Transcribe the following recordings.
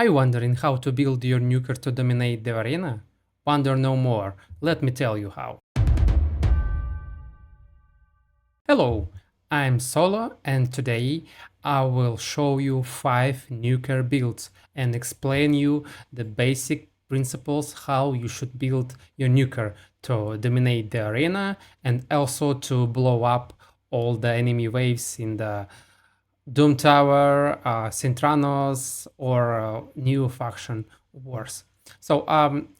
Are you wondering how to build your nuker to dominate the arena? Wonder no more, let me tell you how. Hello, I'm Solo and today I will show you 5 nuker builds and explain you the basic principles how you should build your nuker to dominate the arena and also to blow up all the enemy waves in the Doom Tower, Cintranos, or new faction wars. So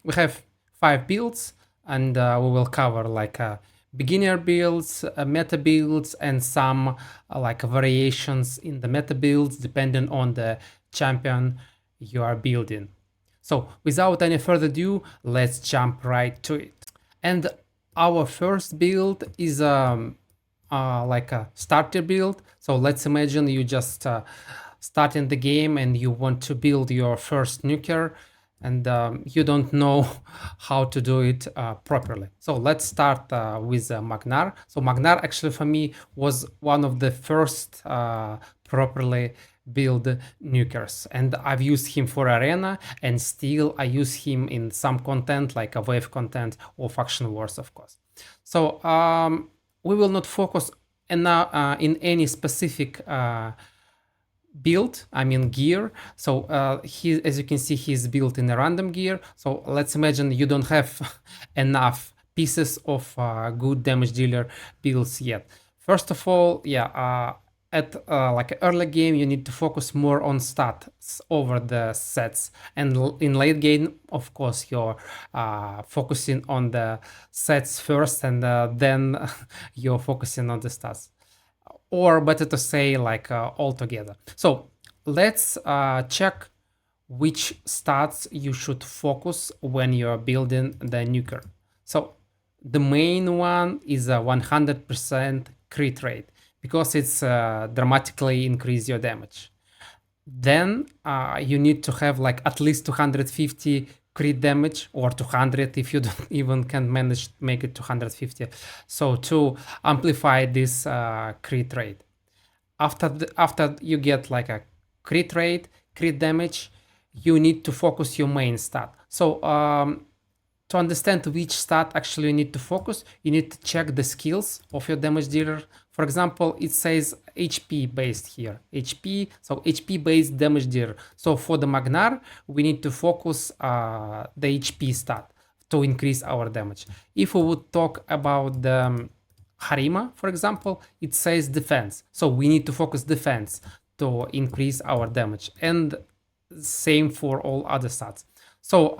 we have 5 builds, and we will cover like beginner builds, meta builds, and some like variations in the meta builds depending on the champion you are building. So without any further ado, let's jump right to it. And our first build is like a starter build. So let's imagine you just starting the game and you want to build your first nuker and you don't know how to do it properly. So let's start with Magnar. So Magnar actually for me was one of the first properly build nukers, and I've used him for arena, and still I use him in some content like a wave content or faction wars, of course. So we will not focus in any specific build, I mean gear. So as you can see, he's built in a random gear. So let's imagine you don't have enough pieces of good damage dealer builds yet. First of all, yeah, at like early game, you need to focus more on stats over the sets, and in late game, of course, you're focusing on the sets first, and then you're focusing on the stats, or better to say like all together. So let's check which stats you should focus when you're building the nuker. So the main one is a 100% crit rate, because it's dramatically increase your damage. Then you need to have like at least 250 crit damage, or 200 if you don't even can manage to make it 250. So to amplify this crit rate, after you get like a crit rate, crit damage, you need to focus your main stat. So to understand which stat actually you need to focus, you need to check the skills of your damage dealer. For example, it says HP based here. HP, so HP based damage dealer. So for the Magnar, we need to focus the HP stat to increase our damage. If we would talk about the Harima, for example, it says defense. So we need to focus defense to increase our damage. And same for all other stats. So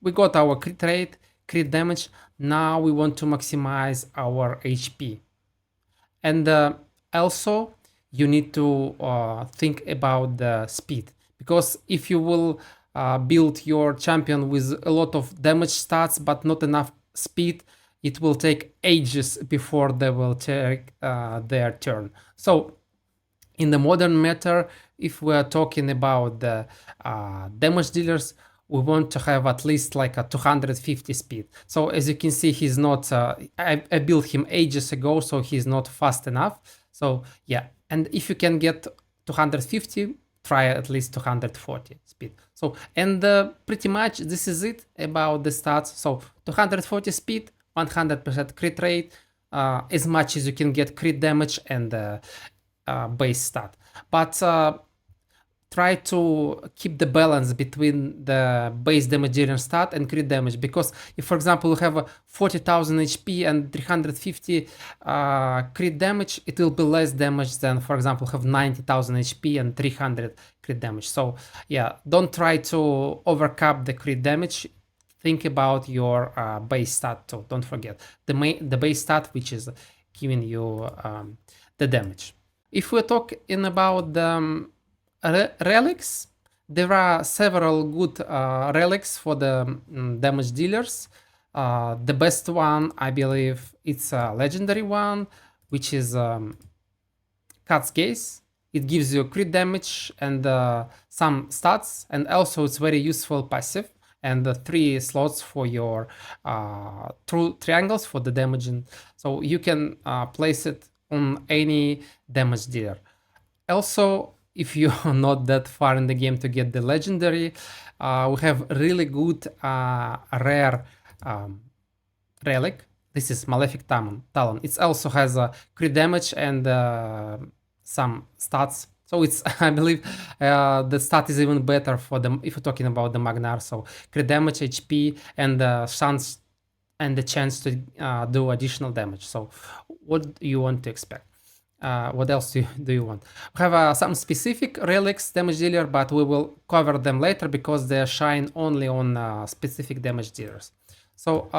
we got our crit rate, crit damage. Now we want to maximize our HP. And also you need to think about the speed, because if you will build your champion with a lot of damage stats but not enough speed, it will take ages before they will take their turn. So in the modern meta, if we are talking about the damage dealers, we want to have at least like a 250 speed. So as you can see, he's not, I built him ages ago, so he's not fast enough. So yeah, and if you can get 250, try at least 240 speed. So, and pretty much this is it about the stats. So 240 speed, 100% crit rate, as much as you can get crit damage and base stat. But try to keep the balance between the base damage dealing stat and crit damage, because if, for example, you have 40,000 HP and 350 crit damage, it will be less damage than, for example, have 90,000 HP and 300 crit damage. So yeah, don't try to overcap the crit damage. Think about your base stat too. Don't forget the base stat, which is giving you the damage. If we're talking about the relics, there are several good relics for the damage dealers. The best one, I believe, it's a legendary one, which is Cat's Gaze. It gives you crit damage and some stats, and also it's very useful passive, and the 3 slots for your true triangles for the damaging. So you can place it on any damage dealer. Also, if you're not that far in the game to get the legendary, we have really good rare relic. This is Malefic Talon. It also has a crit damage and some stats. So it's, I believe, the stat is even better for them if you're talking about the Magnar. So crit damage, HP, and chance and the chance to do additional damage. So what do you want to expect? What else do you want? We have some specific relics damage dealer, but we will cover them later because they shine only on specific damage dealers. So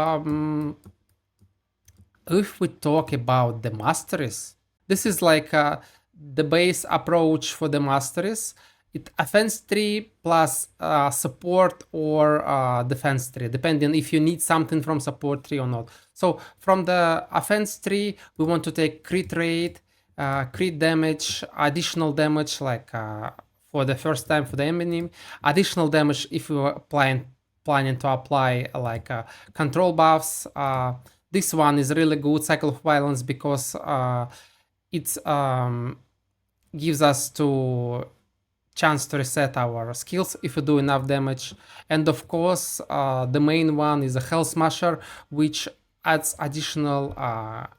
if we talk about the masteries, this is like the base approach for the masteries. It offense 3 plus support or defense 3, depending if you need something from support 3 or not. So from the offense 3, we want to take crit rate, crit damage, additional damage like for the first time for the enemy, additional damage if you are planning to apply like control buffs. This one is really good, Cycle of Violence, because it gives us to chance to reset our skills if we do enough damage. And of course, the main one is a Hell Smasher, which adds additional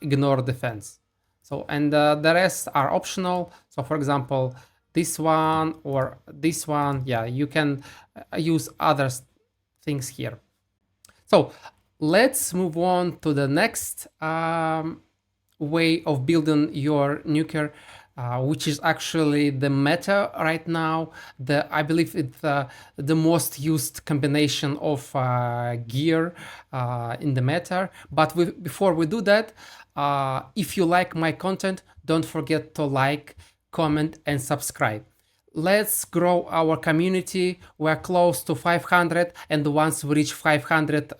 ignore defense. So, and the rest are optional. So for example, this one or this one, yeah, you can use other things here. So let's move on to the next way of building your nuker, which is actually the meta right now. I believe it's the most used combination of gear in the meta. But before we do that, if you like my content, don't forget to like, comment, and subscribe. Let's grow our community. We're close to 500, and once we reach 500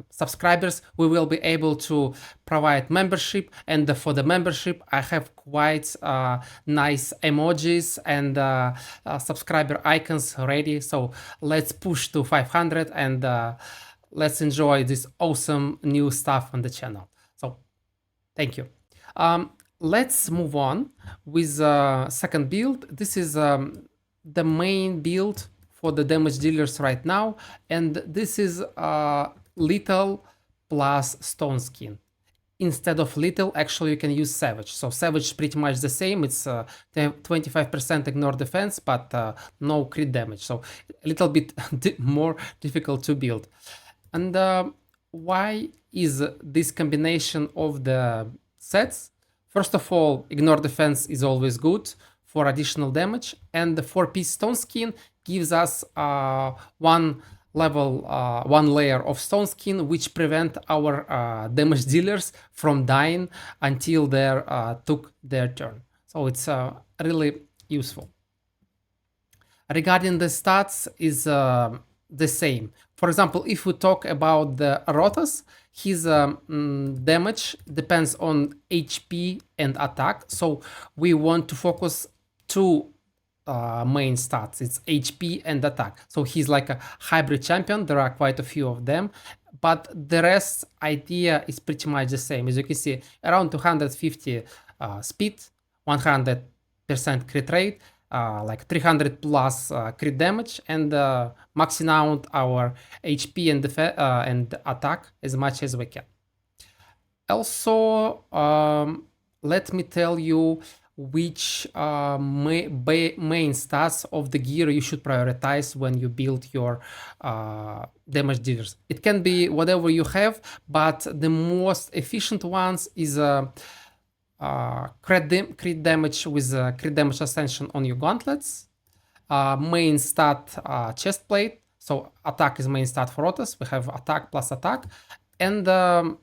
subscribers, we will be able to provide membership. And for the membership, I have quite nice emojis and subscriber icons ready. So let's push to 500 and let's enjoy this awesome new stuff on the channel. So thank you. Let's move on with second build. This is the main build for the damage dealers right now, and this is lethal plus stone skin. Instead of lethal, actually you can use savage. So savage is pretty much the same. It's 25% ignore defense, but no crit damage. So a little bit more difficult to build. And why is this combination of the sets? First of all, ignore defense is always good for additional damage, and the 4-piece stone skin gives us one layer of stone skin, which prevent our damage dealers from dying until they took their turn. So it's really useful. Regarding the stats is the same. For example, if we talk about the Rotos, his damage depends on HP and attack. So we want to focus two main stats. It's HP and attack. So he's like a hybrid champion. There are quite a few of them, but the rest idea is pretty much the same. As you can see, around 250 speed, 100% crit rate, like 300 plus crit damage, and maxing out our HP and attack as much as we can. Also, let me tell you which main stats of the gear you should prioritize when you build your damage dealers. It can be whatever you have, but the most efficient ones is crit damage with crit damage ascension on your gauntlets, main stat chest plate. So attack is main stat for Rotos. We have attack plus attack, and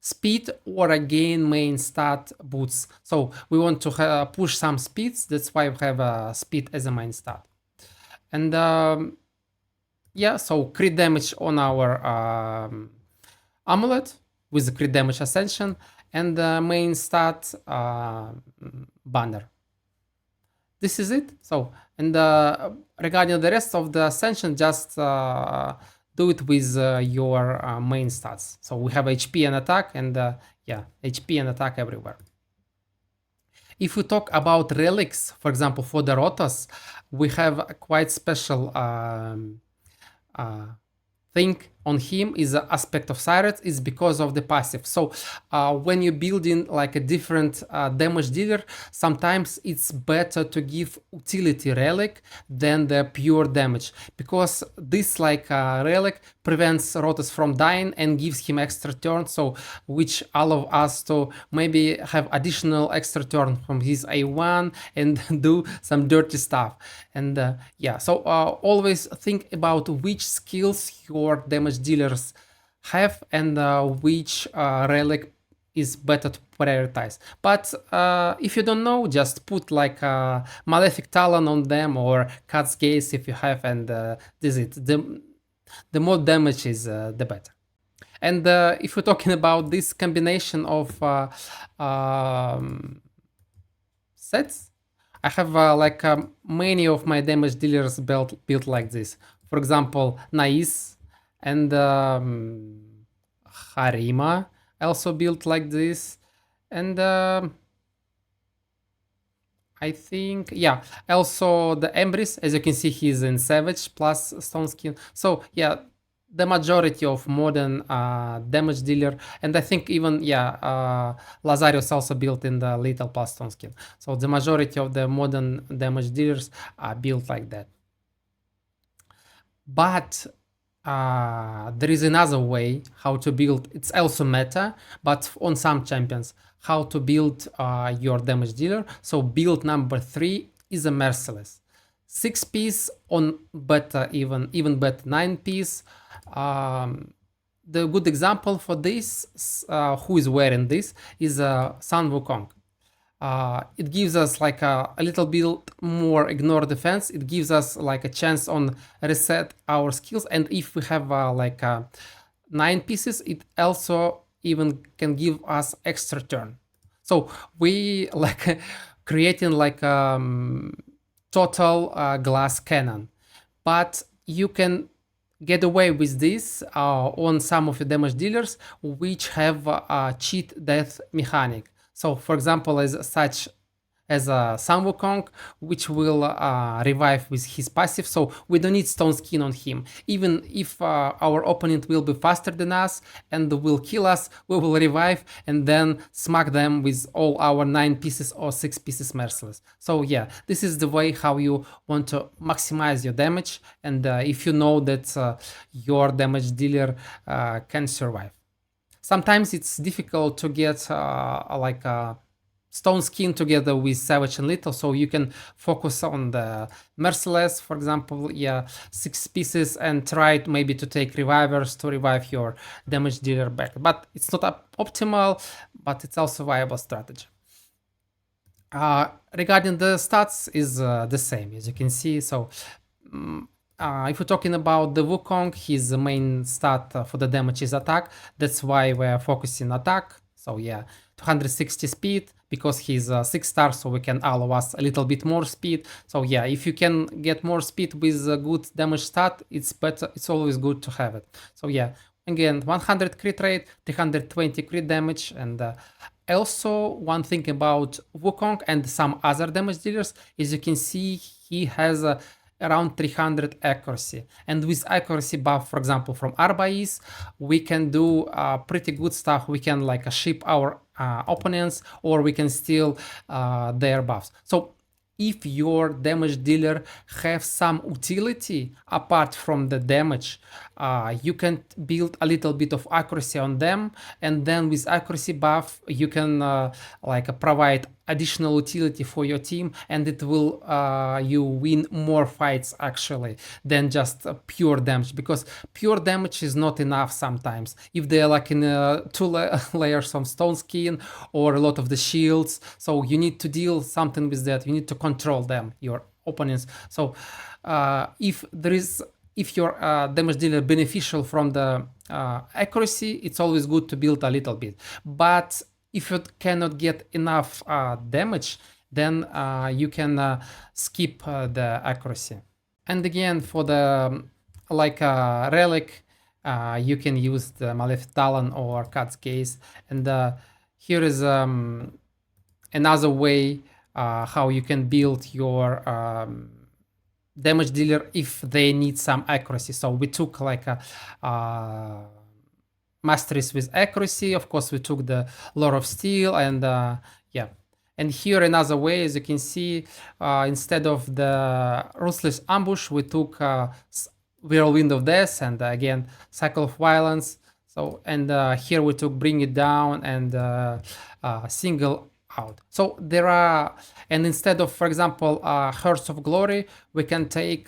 speed or again main stat boots. So we want to push some speeds. That's why we have speed as a main stat. And yeah, so crit damage on our amulet with the crit damage ascension, and the main stat banner. This is it. So, and regarding the rest of the ascension, just do it with your main stats. So we have HP and attack, and yeah, HP and attack everywhere. If we talk about relics, for example, for the Rotos, we have a quite special uh, thing on him is the aspect of Sirens is because of the passive. So when you build in like a different damage dealer, sometimes it's better to give utility relic than the pure damage, because this like relic prevents Rotos from dying and gives him extra turn, so which allow us to maybe have additional extra turn from his A1 and do some dirty stuff. And yeah, so always think about which skills your damage dealers have and which relic is better to prioritize. But if you don't know, just put like Malefic Talon on them or Cat's Gaze if you have, and this is it. The more damage is the better. And if we're talking about this combination of sets, I have like many of my damage dealers built like this. For example, Nais and Harima also built like this. And I think, yeah, also the Embrace, as you can see, he's in Savage plus Stone Skin. So yeah, the majority of modern damage dealer, and I think even, yeah, Lazarus also built in the Lethal plus Stone Skin. So the majority of the modern damage dealers are built like that. But there is another way how to build. It's also meta, but on some champions, how to build your damage dealer. So build number 3 is a merciless 6-piece on beta, even beta 9-piece. The good example for this, who is wearing this, is Sun Wukong. It gives us like a little bit more ignore defense. It gives us like a chance on reset our skills, and if we have like 9 pieces, it also even can give us extra turn. So we like creating like total glass cannon, but you can get away with this on some of the damage dealers which have a cheat death mechanic. So, for example, as such as a Sun Wukong, which will revive with his passive, so we don't need Stone Skin on him. Even if our opponent will be faster than us and will kill us, we will revive and then smack them with all our 9 pieces or 6 pieces merciless. So yeah, this is the way how you want to maximize your damage, and if you know that your damage dealer can survive. Sometimes it's difficult to get like Stone Skin together with Savage and Lethal, so you can focus on the Merciless, for example, yeah, 6 pieces, and try maybe to take Revivers to revive your damage dealer back. But it's not optimal, but it's also a viable strategy. Regarding the stats is the same, as you can see. So if we're talking about the Wukong, his main stat for the damage is attack. That's why we're focusing attack. So yeah, 260 speed, because he's 6-star, so we can allow us a little bit more speed. So yeah, if you can get more speed with a good damage stat, it's better. It's always good to have it. So yeah, again, 100 crit rate, 320 crit damage, and also one thing about Wukong and some other damage dealers is you can see he has around 300 accuracy, and with accuracy buff, for example, from Arbais, we can do pretty good stuff. We can like ship our opponents, or we can steal their buffs. So if your damage dealer have some utility apart from the damage, you can build a little bit of accuracy on them, and then with accuracy buff you can like provide additional utility for your team, and it will you win more fights actually than just pure damage, because pure damage is not enough sometimes if they're like in 2 layers of Stone Skin or a lot of the shields. So you need to deal something with that. You need to control them, your opponents. So if your damage dealer beneficial from the accuracy, it's always good to build a little bit. But if you cannot get enough damage, then you can skip the accuracy. And again, for the like relic, you can use the Malefic Talon or Cat's Gaze. And here is another way how you can build your damage dealer if they need some accuracy. So we took like a masteries with accuracy. Of course, we took the Lord of Steel and yeah. And here another way, as you can see, instead of the Ruthless Ambush, we took Whirlwind of Death and again Cycle of Violence. So and here we took Bring It Down and Single Out. So there are, and instead of, for example, Hearts of Glory, we can take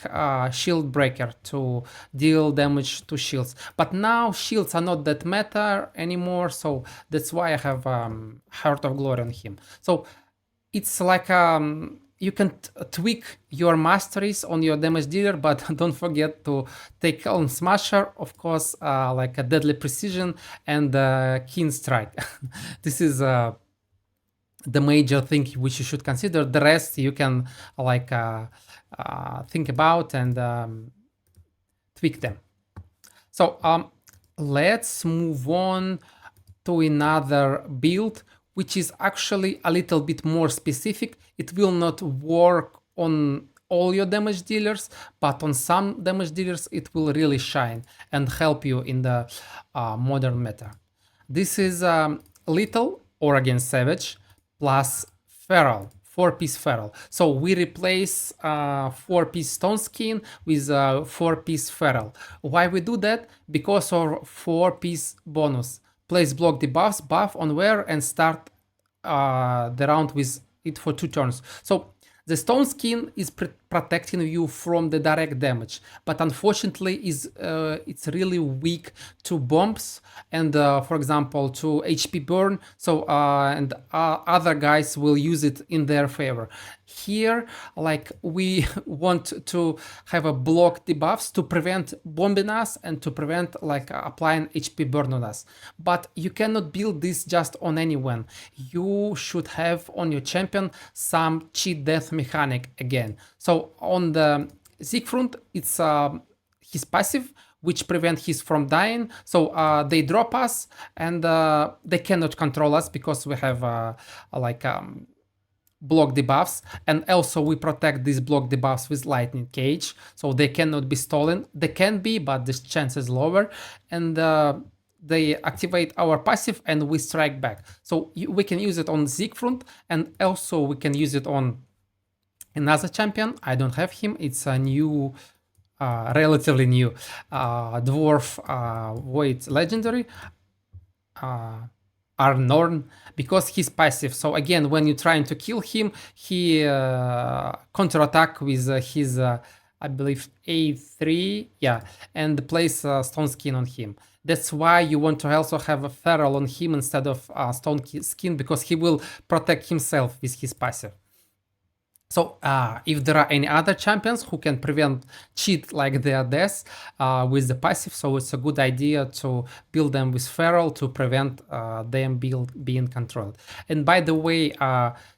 Shield Breaker to deal damage to shields. But now shields are not that meta anymore, so that's why I have Heart of Glory on him. So it's like you can tweak your masteries on your damage dealer, but don't forget to take on Smasher, of course, like a Deadly Precision and Keen Strike. This is the major thing which you should consider. The rest you can like think about and tweak them. So let's move on to another build, which is actually a little bit more specific. It will not work on all your damage dealers, but on some damage dealers it will really shine and help you in the modern meta. This is Lethal Oregon Savage plus Feral, 4-piece Feral. So we replace 4-piece Stone Skin with 4-piece Feral. Why we do that? Because of 4-piece bonus. Place block debuffs, buff on wear, and start the round with it for 2 turns. So the Stone Skin is protecting you from the direct damage, but unfortunately it's really weak to bombs and for example to HP burn. So and other guys will use it in their favor. Here, like we want to have a block debuffs to prevent bombing us and to prevent like applying HP burn on us. But you cannot build this just on anyone. You should have on your champion some cheat death mechanic again. So on the Siegfrund, it's his passive, which prevent his from dying. So they drop us and they cannot control us because we have like block debuffs, and also we protect these block debuffs with lightning cage, so they cannot be stolen. They can be, but the chance is lower, and they activate our passive and we strike back. So we can use it on Siegfrund, and also we can use it on another champion. I don't have him. It's a new, relatively new dwarf void legendary. Arnorn, because he's passive. So again, when you're trying to kill him, he counterattack with his, I believe, A3, yeah, and place Stone Skin on him. That's why you want to also have a Feral on him instead of Stone Skin, because he will protect himself with his passive. So if there are any other champions who can prevent cheat like their death with the passive, so it's a good idea to build them with Feral to prevent them being controlled. And by the way,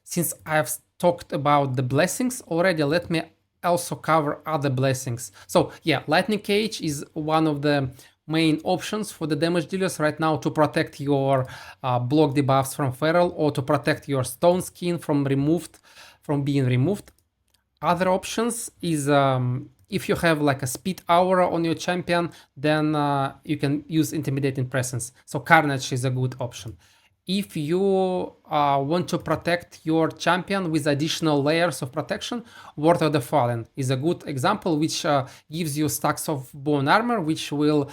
since I've talked about the blessings already, let me also cover other blessings. So yeah, Lightning Cage is one of the main options for the damage dealers right now to protect your block debuffs from Feral, or to protect your Stone Skin from being removed. Other options is if you have like a speed aura on your champion, then you can use Intimidating Presence. So Carnage is a good option. If you want to protect your champion with additional layers of protection, Ward of the Fallen is a good example, which gives you stacks of bone armor, which will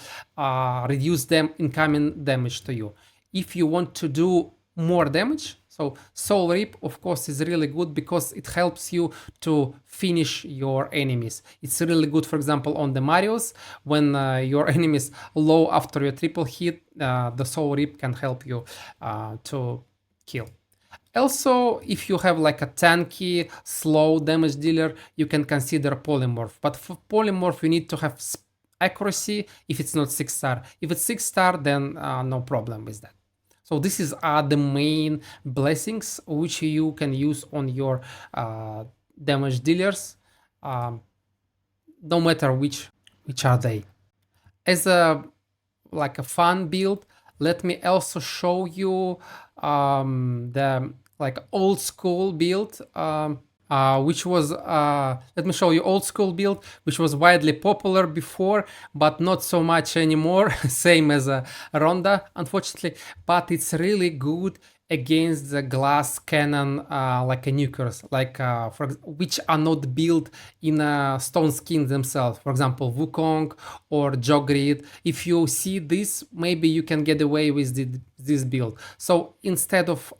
reduce them incoming damage to you. If you want to do more damage, so Soul Rip, of course, is really good because it helps you to finish your enemies. It's really good, for example, on the Marios. When your enemies low after your triple hit, the Soul Rip can help you to kill. Also, if you have like a tanky, slow damage dealer, you can consider Polymorph. But for Polymorph, you need to have accuracy if it's not 6-star. If it's 6-star, then no problem with that. So this is the main blessings which you can use on your damage dealers, no matter which are they. As a like a fun build, let me also show you the like old school build, which was, let me show you, old school build, which was widely popular before, but not so much anymore. Same as a Ronda, unfortunately, but it's really good against the glass cannon, like a nukers, like which are not built in stone skins themselves. For example, Wukong or Jogrid. If you see this, maybe you can get away with this build. So instead of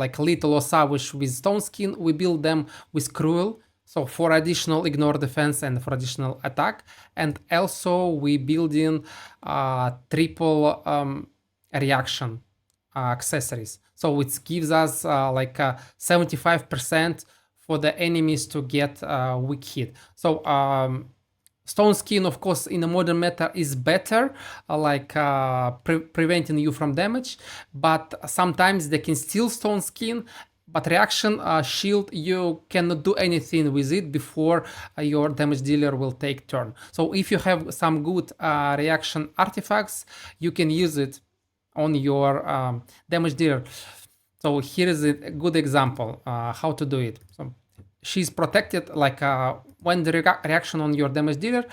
like little or savage with stone skin, we build them with cruel, so for additional ignore defense and for additional attack. And also we build in triple reaction accessories, so it gives us like 75% for the enemies to get weak hit. So stone skin, of course, in the modern meta is better, like preventing you from damage, but sometimes they can steal stone skin. But reaction shield, you cannot do anything with it before your damage dealer will take turn. So if you have some good reaction artifacts, you can use it on your damage dealer. So here is a good example how to do it. So she's protected, like when the reaction on your damage dealer,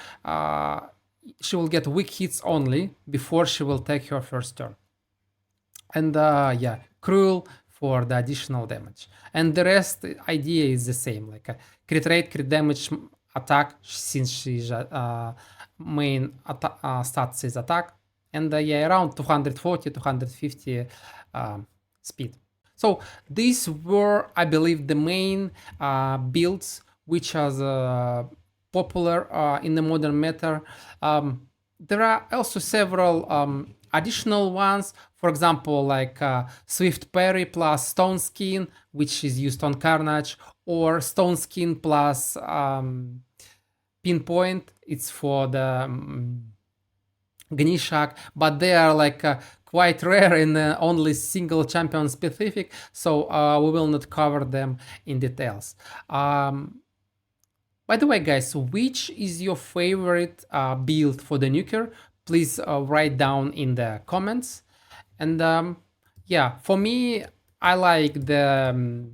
she will get weak hits only before she will take her first turn. And yeah, cruel for the additional damage. And the rest idea is the same, like crit rate, crit damage, attack, since she's main stats is attack, and yeah, around 240, 250 speed. So these were, I believe, the main builds which are popular in the modern meta. There are also several additional ones, for example, like Swift Parry plus Stone Skin, which is used on Carnage, or Stone Skin plus Pinpoint, it's for the Gnishak, but they are like quite rare and only single champion specific, so we will not cover them in details. By the way, guys, which is your favorite build for the nuker? Please write down in the comments. And yeah, for me, I like the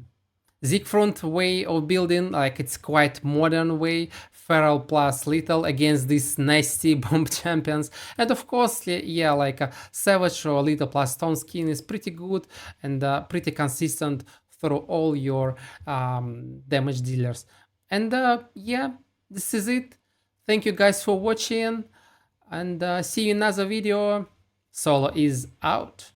Siegfrund way of building, like it's quite modern way, feral plus lethal against these nasty bomb champions. And of course, yeah, like a savage or lethal plus stone skin is pretty good and pretty consistent through all your damage dealers. And yeah, this is it. Thank you guys for watching, and see you in another video. Solo is out.